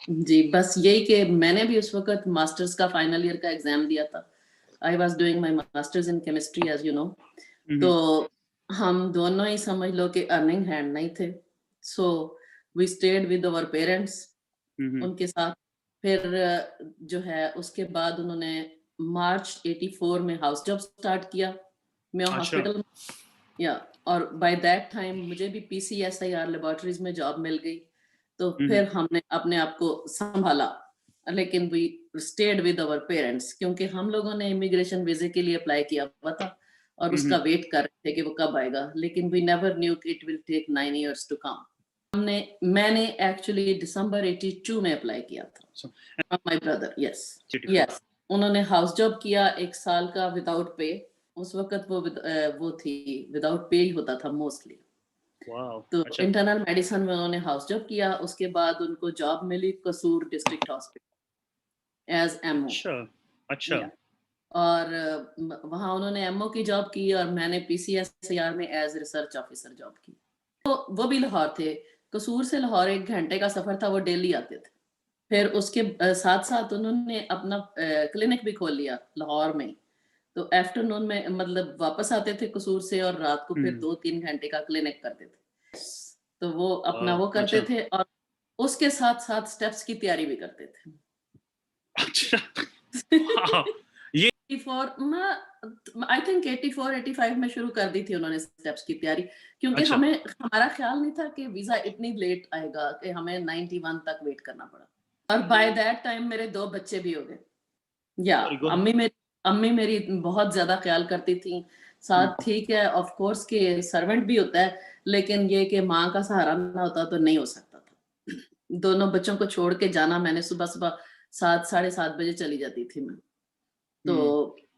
जी, बस यही कि मैंने भी उस वक़्त मास्टर्स का फाइनल ईयर का एग्ज़ाम दिया था। I was doing my masters in chemistry as you know. तो हम्म। हम दोनों ही समझ लो कि अर्निंग हैंड नहीं थे। So we stayed with our parents hmm. उनके साथ। फिर जो है उसके बाद उन्होंने मार्च 84 में हाउस जॉब स्टार्ट किया, मेयो अच्छा। हॉस्पिटल। या और बाय दैट टाइम मुझे भी पीसीएसआईआर लैबोरेटरीज में जॉब मिल गई। तो हम्म। फिर हमने अपने आप को संभाला, लेकिन we stayed with our parents क्योंकि हम लोगों ने इमिग्रेशन वीजे के लिए अप्लाई किया हुआ था और उसका हम्म। वेट कर रहे थे कि वो कब आएगा, लेकिन वी नेवर न्यू कि it will take 9 years to come. मैंने एक्चुअली दिसंबर 82 में अप्लाई किया So, था। My brother, yes. 84। यस, उन्होंने हाउस जॉब किया 1 साल का विदाउट पे। उस वक्त वो थी विदाउट पे ही होता था मोस्टली। वाओ। तो अच्छा। इंटरनल मेडिसिन में उन्होंने हाउस जॉब किया, उसके बाद उनको जॉब मिली कसूर डिस्ट्रिक्ट हॉस्पिटल एज एमओ। अच्छा। अच्छा। या और वहाँ उन्होंने एमओ की जॉब की और मैंने पीसीएसआईआर में एज रिसर्च ऑफिसर जॉब की। तो वो भी लाहौर थे, कसूर से लाहौर 1 घंटे का सफर था, वो डेली आते थे। फिर उसके साथ साथ उन्होंने अपना क्लिनिक भी खोल लिया लाहौर में। तो आफ्टरनून में मतलब वापस आते थे कसूर से और रात को फिर हम्म। 2-3 घंटे का क्लिनिक करते थे। तो वो अपना वाओ। वो करते अच्छा। थे और उसके साथ साथ स्टेप्स की तैयारी भी करते थे। अच्छा। वाओ। ये 84 आई थिंक 84 85 में शुरू कर दी थी उन्होंने स्टेप्स की तैयारी, क्योंकि अच्छा। हमें हमारा ख्याल नहीं था कि वीजा इतनी लेट आएगा कि हमें 91 तक वेट करना पड़ा। और बाय दैट टाइम मेरे 2 बच्चे भी हो गए। या सॉरी, गो अहेड। अम्मी मेरी बहुत ज्यादा ख्याल करती थी। साथ ठीक है ऑफ कोर्स के सर्वेंट भी होता है, लेकिन ये कि माँ का सहारा ना होता तो नहीं हो सकता था। दोनों बच्चों को छोड़ के जाना, मैंने सुबह सुबह 7 साढ़े 7 बजे चली जाती थी मैं। तो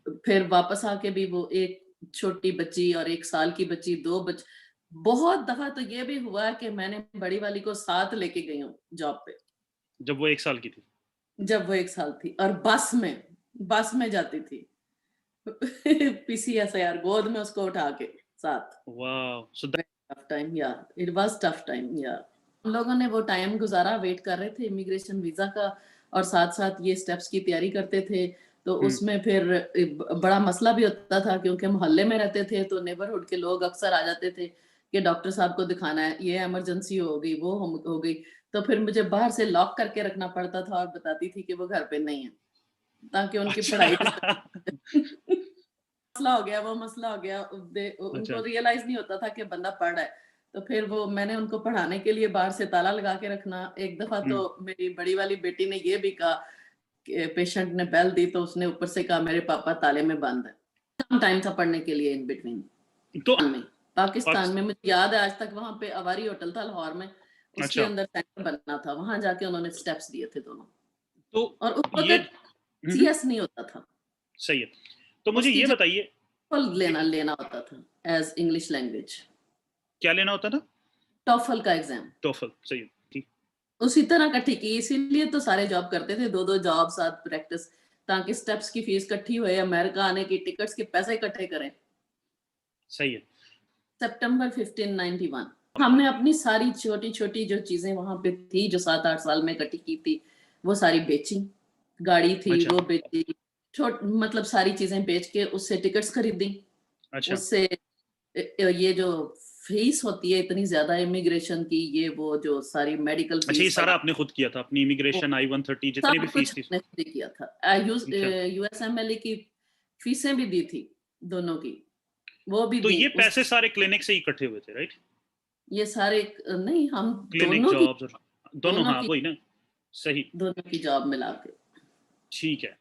हम्म। फिर वापस आके भी वो एक छोटी बच्ची और 1 साल की बच्ची, 2 बच्चे। बहुत दफा तो ये भी हुआ है कि मैंने बड़ी वाली को साथ लेके गई हूँ जॉब पे, जब वो 1 साल की थी। जब वो 1 साल थी, और बस में जाती थी। पीसीएसआईआर गोद में उसको उठा के साथ। वाओ। सो टफ टाइम, या इट वाज टफ टाइम। या हम लोगों ने वो टाइम गुजारा, वेट कर रहे थे इमिग्रेशन वीजा का, और साथ साथ ये स्टेप्स की तैयारी करते थे। तो उसमें फिर बड़ा मसला भी होता था क्योंकि मोहल्ले में रहते थे, तो नेबरहुड के लोग अक्सर आ जाते थे कि डॉक्टर साहब को दिखाना है, ये इमरजेंसी हो गई, वो हो गई। तो फिर मुझे बाहर से लॉक करके रखना पड़ता था और बताती थी कि वो घर पे नहीं है, ताकि उनकी पढ़ाई अच्छा। मसला हो गया, वो मसला हो गया। अच्छा। उनको रियलाइज नहीं होता था कि बंदा पढ़ रहा है। तो फिर वो मैंने उनको पढ़ाने के लिए बाहर से ताला लगा के रखना। एक दफा तो हम्म। मेरी बड़ी वाली बेटी ने ये भी कहा कि पेशेंट ने बेल दी तो उसने ऊपर से कहा मेरे पापा ताले में बंद है। कम टाइम था पढ़ने के लिए इन बिटवीन। तो में पाकिस्तान पाकिस- में मुझे याद है आज तक, वहां पे अवारी होटल था लाहौर में, उसके अच्छा। अंदर सेंटर बनना था, वहां जाके उन्होंने स्टेप्स दिए थे दोनों। तो और उस ये वक्त सीएस नहीं होता था, सही है। तो मुझे उसकी ये जगह बताइए टॉफल कि लेना लेना होता था एज इंग्लिश लैंग्वेज। क्या लेना होता था? टॉफल का एग्जाम टोफल, सही है, ठीक। उसी तरह का ठीक है, इसीलिए तो सारे जॉब करते थे, दो दो जॉब साथ प्रैक्टिस, ताकि स्टेप्स की फीस इकट्ठी हुए, अमेरिका आने की टिकट्स के पैसे इकट्ठे करें। सही है। सितंबर 1591 हमने अपनी सारी छोटी छोटी जो चीजें वहां पे थी, जो 7-8 साल में इकट्ठी की थी, वो सारी बेची। गाड़ी थी अच्छा। वो बेची, मतलब सारी चीजें बेच के उससे टिकट्स खरीदी। अच्छा। उससे ये जो फीस होती है इतनी ज्यादा इमिग्रेशन की, ये वो जो सारी मेडिकल अच्छा, ये फीस सारा वगैरह, आपने खुद किया था, अपनी वो इमिग्रेशन I-130 जितनी भी सब कुछ फीस थी? हमने खुद ही किया था। अच्छा। यूएसएमएलए की फीसें भी दी थी, दोनों की, वो भी तो दी। ये उस पैसे सारे क्लिनिक से ही इकट्ठे हुए थे, राइट? ये सारे नहीं, हम क्लिनिक दोनों की जॉब्स और दोनों, दोनों हाँ की वही ना। सही। दोनों की जॉब मिला के ठीक है।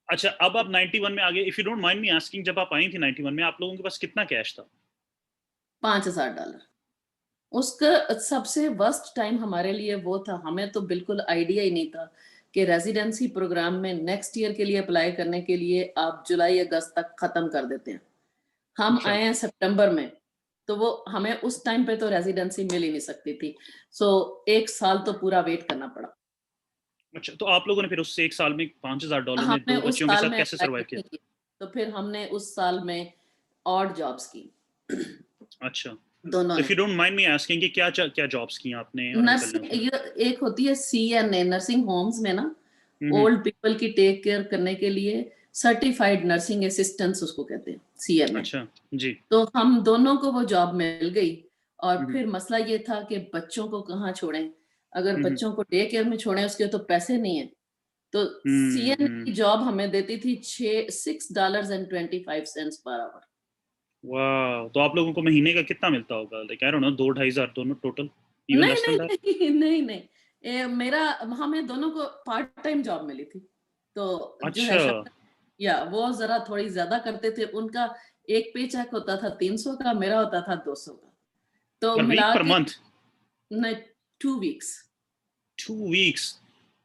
अच्छा, अब आप 91 में आ गए। If you don't mind me asking, जब आप आई थी 91 में, आप लोगों के पास कितना कैश था? $5,000। उसका सबसे वर्स्ट टाइम हमारे लिए वो था, हमें तो बिल्कुल आइडिया ही नहीं था कि रेजिडेंसी प्रोग्राम में नेक्स्ट ईयर के लिए अप्लाई करने के लिए आप जुलाई अगस्त तक खत्म कर देते हैं। हम अच्छा। आए हैं सितंबर में, तो वो हमें उस टाइम पे तो रेजिडेंसी मिल ही नहीं सकती थी। सो 1 साल तो पूरा वेट करना पड़ा। अच्छा, तो आप लोगों ने फिर उस 1 साल में $5,000 में हमने 2 उस बच्चियों के साल साथ में कैसे अप्लाई सर्वाइव नहीं किया? किया, तो फिर हमने उस साल में ऑड जॉब्स की। अच्छा। दोनों if you don't mind me asking कि क्या जॉब्स की आपने और अंकल नर्सिंग, ने? ये एक होती है CNA, नर्सिंग होम्स में ना हम्म, ओल्ड पीपल की टेक केयर करने के लिए सर्टिफाइड नर्सिंग असिस्टेंट्स उसको कहते हैं, CNA। अच्छा जी। तो हम दोनों को वो जॉब मिल गई। और हम्म, फिर मसला ये था कि बच्चों को कहाँ छोड़ें, अगर हम्म, बच्चों को डे केयर में छोड़ें उसके तो पैसे नहीं है। तो हम्म, CNA की जॉब हमें देती थी $6.25 पर आवर। वाह, तो आप लोगों को महीने का कितना मिलता होगा? लाइक आई डोंट नो, 2-2.5 हज़ार दोनों टोटल? इवन नहीं लेस देन नहीं दैट? नहीं नहीं नहीं, मेरा, हमें दोनों को पार्ट टाइम जॉब मिली थी। तो जो है अच्छा, या वो जरा थोड़ी ज्यादा करते थे, उनका एक पे चेक होता था 300 का, मेरा होता था 200 का। तो पर वीक मिला पर के मंथ? नहीं, 2 वीक्स 2 वीक्स?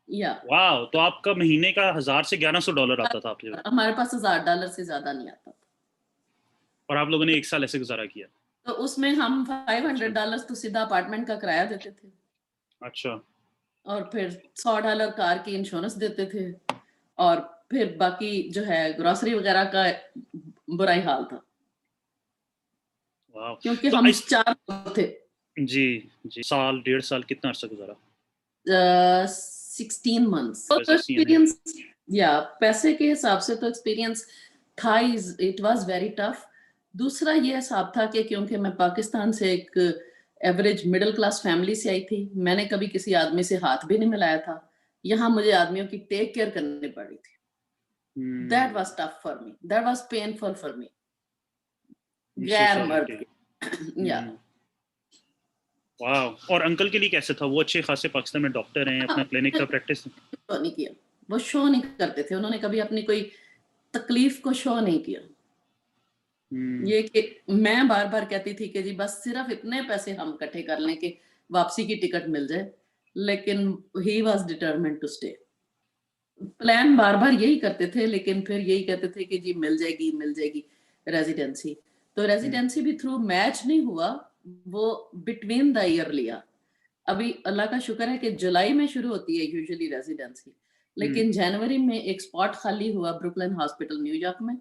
या वाह, तो आपका महीने का $1000 से $1100 आता था आपके? हमारे पास $1000 से ज्यादा नहीं आता था। और आप लोगों ने 1 साल ऐसे गुजारा किया? तो उसमें हम अच्छा, $500 तो सीधा अपार्टमेंट का किराया देते थे, अच्छा। और फिर $100 कार की इंश्योरेंस देते थे, और फिर बाकी जो है ग्रोसरी वगैरह का बुरा ही हाल था, वाह! क्योंकि तो हम इस 4 लोग थे। जी, जी। साल, 1.5 साल कितना अरसा गुजारा? 16 मंथ्स एज़ तो अ सीएनए? एक्सपीरियंस, या पैसे के हिसाब से तो एक्सपीरियंस था, इट वाज वेरी टफ। दूसरा ये हिसाब था कि क्योंकि मैं पाकिस्तान से एक एवरेज मिडिल क्लास फैमिली से आई थी, मैंने कभी किसी आदमी से हाथ भी नहीं मिलाया था। यहाँ मुझे आदमियों की टेक केयर करनी पड़ी थी। That hmm, was tough for me, that was painful for me. I am so गैर सॉरी मर्द टू के या हुँ, वाओ! और अंकल के लिए कैसे था? वो अच्छे खासे पाकिस्तान में डॉक्टर हैं, अपना क्लिनिक का प्रैक्टिस है? शो नहीं किया, वो शो नहीं करते थे, उन्होंने कभी अपनी कोई तकलीफ को शो नहीं किया। हुँ, ये कि मैं बार बार कहती थी कि जी बस सिर्फ इतने पैसे हम इकट्ठे कर लें कि वापसी की टिकट मिल जाए, लेकिन he was determined to stay. Plan बार बार यही करते थे, लेकिन फिर यही कहते थे कि जी मिल जाएगी रेजिडेंसी। तो हुँ, रेजिडेंसी भी थ्रू मैच नहीं हुआ, वो बिटवीन द ईयर लिया। अभी अल्लाह का शुक्र है कि जुलाई में शुरू होती है यूजुअली रेजिडेंसी, हुँ, लेकिन जनवरी में एक स्पॉट खाली हुआ ब्रुकलिन हॉस्पिटल न्यूयॉर्क में।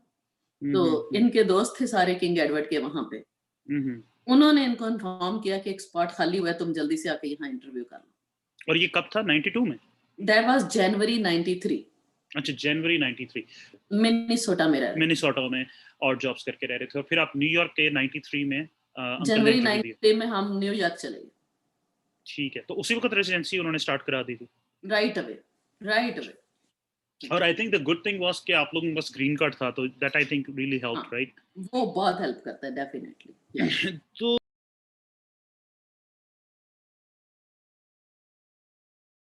हुँ, तो हुँ, हुँ, इनके दोस्त थे सारे किंग एडवर्ड के वहां पे, हुँ, हुँ। उन्होंने इनको इन्फॉर्म किया कि एक स्पॉट खाली हुआ है, तुम जल्दी से आके यहाँ इंटरव्यू कर और ये कब था, 92 में? लो। दैट वाज जनवरी 93, अच्छा, जनवरी 93। मिनीसोटा में रह रहे थे। मिनेसोटा में और जॉब्स करके रह रहे थे, और फिर आप न्यूयॉर्क के 93 में अंकल ने जनवरी इंटरव्यू दिया। 93 में हम न्यूयॉर्क चले गए, ठीक है, तो उसी वक़्त रेज़िडेंसी उन्होंने स्टार्ट करा दी थी। Right away, right away. और I think the good thing was कि आप लोगों के पास ग्रीन कार्ड था, तो दैट आई थिंक रियली हाँ, हेल्प्ड, राइट? वो बहुत हेल्प करता है डेफिनेटली। तो